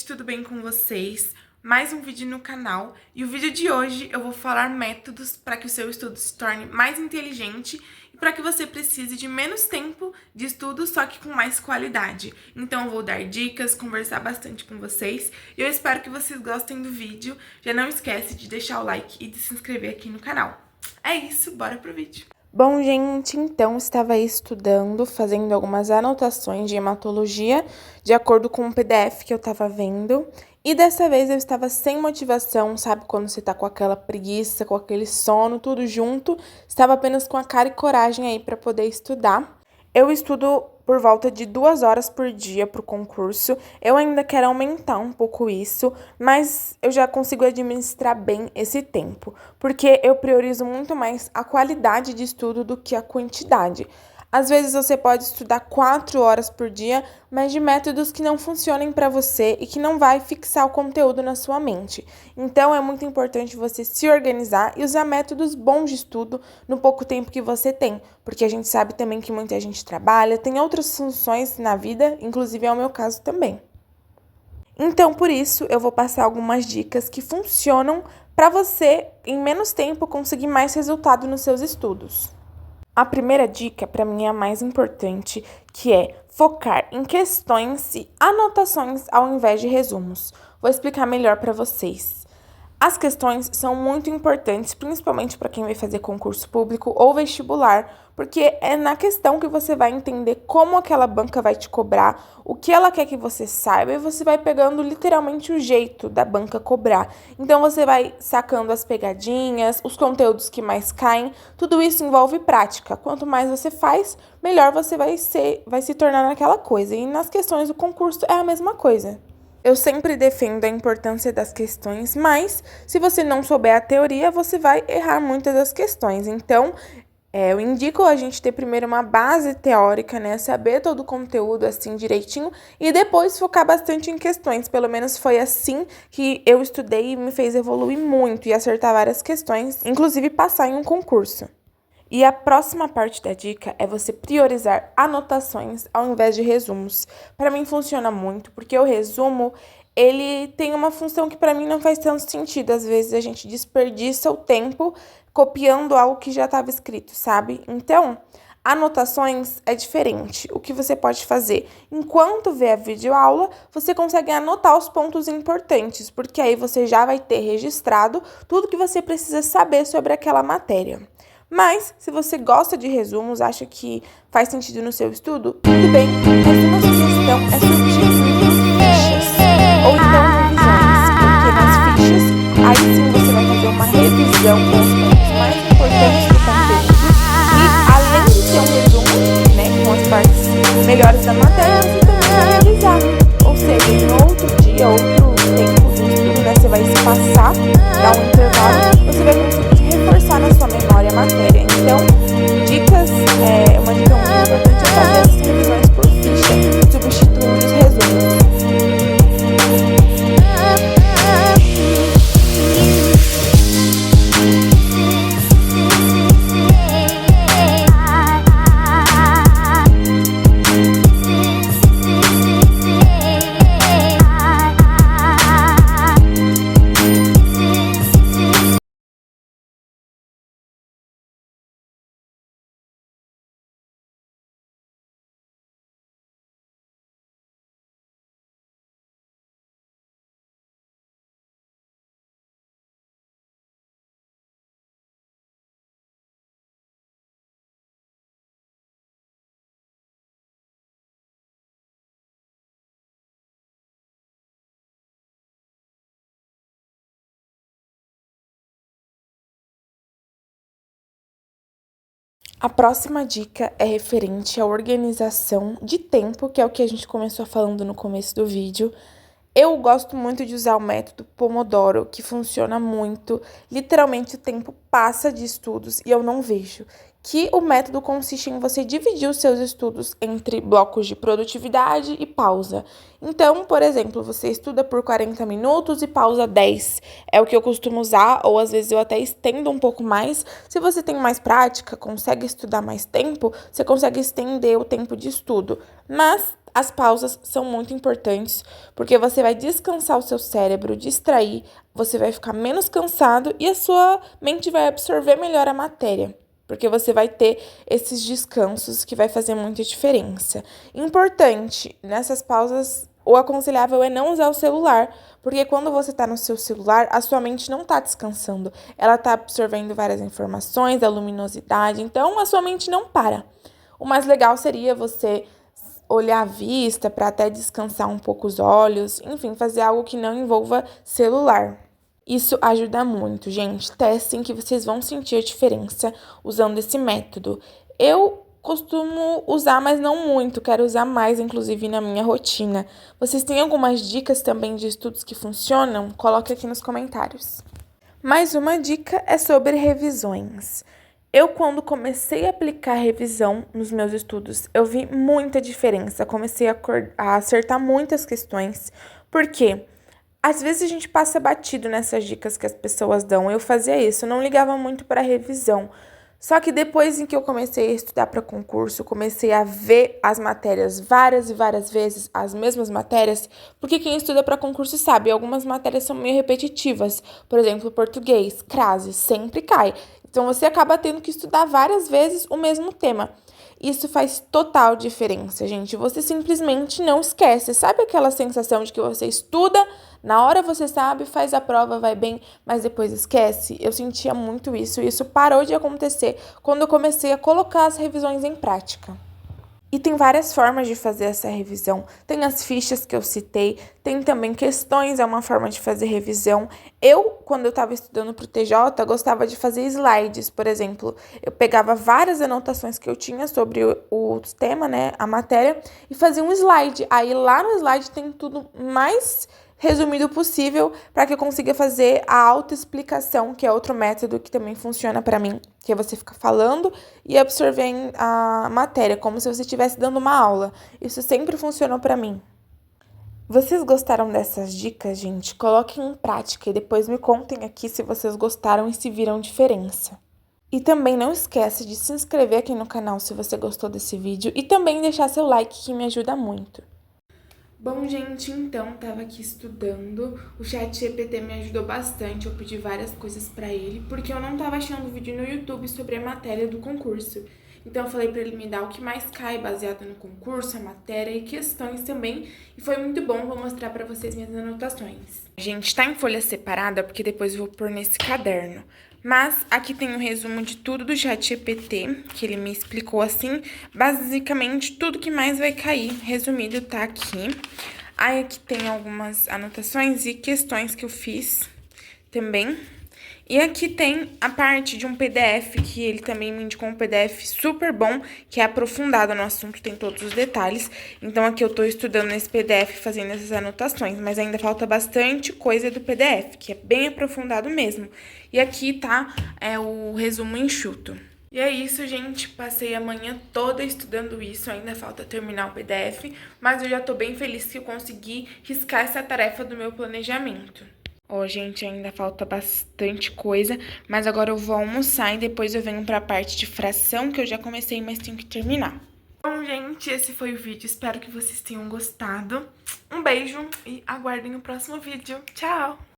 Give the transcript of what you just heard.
tudo bem com vocês? Mais um vídeo no canal e o vídeo de hoje eu vou falar métodos para que o seu estudo se torne mais inteligente e para que você precise de menos tempo de estudo, só que com mais qualidade. Então eu vou dar dicas, conversar bastante com vocês e eu espero que vocês gostem do vídeo. Já não esquece de deixar o like e de se inscrever aqui no canal. É isso, bora pro vídeo! Bom, gente, então estava aí estudando, fazendo algumas anotações de hematologia, de acordo com o PDF que eu estava vendo. E dessa vez eu estava sem motivação, sabe? Quando você tá com aquela preguiça, com aquele sono, tudo junto. Estava apenas com a cara e coragem aí para poder estudar. Eu estudo por volta de 2 horas por dia para o concurso. Eu ainda quero aumentar um pouco isso, mas eu já consigo administrar bem esse tempo, porque eu priorizo muito mais a qualidade de estudo do que a quantidade. Às vezes você pode estudar 4 horas por dia, mas de métodos que não funcionem para você e que não vai fixar o conteúdo na sua mente. Então é muito importante você se organizar e usar métodos bons de estudo no pouco tempo que você tem, porque a gente sabe também que muita gente trabalha, tem outras funções na vida, inclusive é o meu caso também. Então, por isso, eu vou passar algumas dicas que funcionam para você, em menos tempo, conseguir mais resultado nos seus estudos. A primeira dica, para mim, é a mais importante, que é focar em questões e anotações ao invés de resumos. Vou explicar melhor para vocês. As questões são muito importantes, principalmente para quem vai fazer concurso público ou vestibular, porque é na questão que você vai entender como aquela banca vai te cobrar, o que ela quer que você saiba, e você vai pegando literalmente o jeito da banca cobrar. Então você vai sacando as pegadinhas, os conteúdos que mais caem, tudo isso envolve prática. Quanto mais você faz, melhor você vai se tornar naquela coisa. E nas questões do concurso é a mesma coisa. Eu sempre defendo a importância das questões, mas se você não souber a teoria, você vai errar muitas das questões. Então, eu indico a gente ter primeiro uma base teórica, né? Saber todo o conteúdo assim direitinho e depois focar bastante em questões. Pelo menos foi assim que eu estudei e me fez evoluir muito e acertar várias questões, inclusive passar em um concurso. E a próxima parte da dica é você priorizar anotações ao invés de resumos. Para mim funciona muito, porque o resumo, ele tem uma função que para mim não faz tanto sentido. Às vezes a gente desperdiça o tempo copiando algo que já estava escrito, sabe? Então, anotações é diferente. O que você pode fazer? Enquanto vê a videoaula, você consegue anotar os pontos importantes, porque aí você já vai ter registrado tudo que você precisa saber sobre aquela matéria. Mas, se você gosta de resumos, acha que faz sentido no seu estudo, tudo bem, mas uma sugestão é substituir por fichas, ou então revisões, porque nas fichas, aí sim você vai fazer uma revisão com os pontos mais importantes do conteúdo, e além de ter um resumo, né, com as partes melhores da matéria, você também vai revisar, ou seja, em outro dia, outro tempo do estudo, né, você vai se passar, dar um intervalo, você vai conseguir reforçar na sua memória a matéria. Então, uma dica muito importante é fazer as revisões por ficha, substituindo os resumos. A próxima dica é referente à organização de tempo, que é o que a gente começou falando no começo do vídeo. Eu gosto muito de usar o método Pomodoro, que funciona muito. Literalmente, o tempo passa de estudos e eu não vejo. Que o método consiste em você dividir os seus estudos entre blocos de produtividade e pausa. Então, por exemplo, você estuda por 40 minutos e pausa 10. É o que eu costumo usar, ou às vezes eu até estendo um pouco mais. Se você tem mais prática, consegue estudar mais tempo, você consegue estender o tempo de estudo. Mas As pausas são muito importantes, porque você vai descansar o seu cérebro, distrair, você vai ficar menos cansado e a sua mente vai absorver melhor a matéria, porque você vai ter esses descansos que vai fazer muita diferença. Importante, nessas pausas, o aconselhável é não usar o celular, porque quando você está no seu celular, a sua mente não está descansando, ela está absorvendo várias informações, a luminosidade, então a sua mente não para. O mais legal seria você olhar a vista para até descansar um pouco os olhos, enfim, fazer algo que não envolva celular. Isso ajuda muito, gente. Testem que vocês vão sentir a diferença usando esse método. Eu costumo usar, mas não muito, quero usar mais, inclusive, na minha rotina. Vocês têm algumas dicas também de estudos que funcionam? Coloque aqui nos comentários. Mais uma dica é sobre revisões. Eu, quando comecei a aplicar revisão nos meus estudos, eu vi muita diferença. Comecei a acertar muitas questões. Por quê? Às vezes a gente passa batido nessas dicas que as pessoas dão. Eu fazia isso, eu não ligava muito para revisão. Só que depois em que eu comecei a estudar para concurso, comecei a ver as matérias várias e várias vezes, as mesmas matérias, porque quem estuda para concurso sabe, algumas matérias são meio repetitivas. Por exemplo, português, crase, sempre cai. Então você acaba tendo que estudar várias vezes o mesmo tema. Isso faz total diferença, gente. Você simplesmente não esquece. Sabe aquela sensação de que você estuda, na hora você sabe, faz a prova, vai bem, mas depois esquece? Eu sentia muito isso. E isso parou de acontecer quando eu comecei a colocar as revisões em prática. E tem várias formas de fazer essa revisão. Tem as fichas que eu citei, tem também questões, é uma forma de fazer revisão. Eu, quando eu estava estudando para o TJ, gostava de fazer slides, por exemplo. Eu pegava várias anotações que eu tinha sobre o tema, né, a matéria, e fazia um slide. Aí lá no slide tem tudo mais resumido possível para que eu consiga fazer a autoexplicação, que é outro método que também funciona para mim, que é você ficar falando e absorvendo a matéria, como se você estivesse dando uma aula. Isso sempre funcionou para mim. Vocês gostaram dessas dicas, gente? Coloquem em prática e depois me contem aqui se vocês gostaram e se viram diferença. E também não esquece de se inscrever aqui no canal se você gostou desse vídeo e também deixar seu like que me ajuda muito. Bom, gente, então, tava aqui estudando, o ChatGPT me ajudou bastante, eu pedi várias coisas pra ele, porque eu não tava achando vídeo no YouTube sobre a matéria do concurso. Então eu falei pra ele me dar o que mais cai baseado no concurso, a matéria e questões também, e foi muito bom, vou mostrar pra vocês minhas anotações. Gente, tá em folha separada, porque depois eu vou pôr nesse caderno. Mas aqui tem um resumo de tudo do ChatGPT, que ele me explicou assim, basicamente tudo que mais vai cair, resumido, tá aqui. Aí aqui tem algumas anotações e questões que eu fiz também. E aqui tem a parte de um PDF, que ele também me indicou um PDF super bom, que é aprofundado no assunto, tem todos os detalhes. Então, aqui eu tô estudando nesse PDF, fazendo essas anotações, mas ainda falta bastante coisa do PDF, que é bem aprofundado mesmo. E aqui tá o resumo enxuto. E é isso, gente, passei a manhã toda estudando isso, ainda falta terminar o PDF, mas eu já tô bem feliz que eu consegui riscar essa tarefa do meu planejamento. Ó, gente, ainda falta bastante coisa, mas agora eu vou almoçar e depois eu venho pra parte de fração, que eu já comecei, mas tenho que terminar. Bom, gente, esse foi o vídeo, espero que vocês tenham gostado. Um beijo e aguardem o próximo vídeo. Tchau!